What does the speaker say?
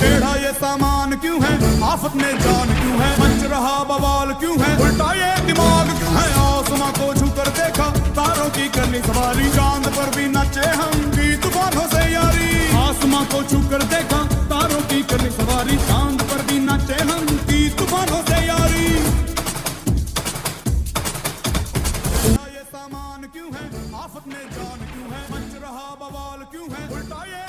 टेढ़ा ये सामान क्यों है, आफत में जान क्यों है, मच रहा बवाल क्यों है, उल्टा ये दिमाग क्यों है। आसमां को छूकर देखा, तारों की करनी सवारी, चांद पर भी नचे हम भी तूफानों से यारी। आसमां को छूकर देखा, तारों की करनी सवारी, चांद पर भी नचे हम भी तूफानों से यारी। ये सामान क्यों है, आफत में जान क्यों है, मच रहा बवाल क्यों है, उल्टा ये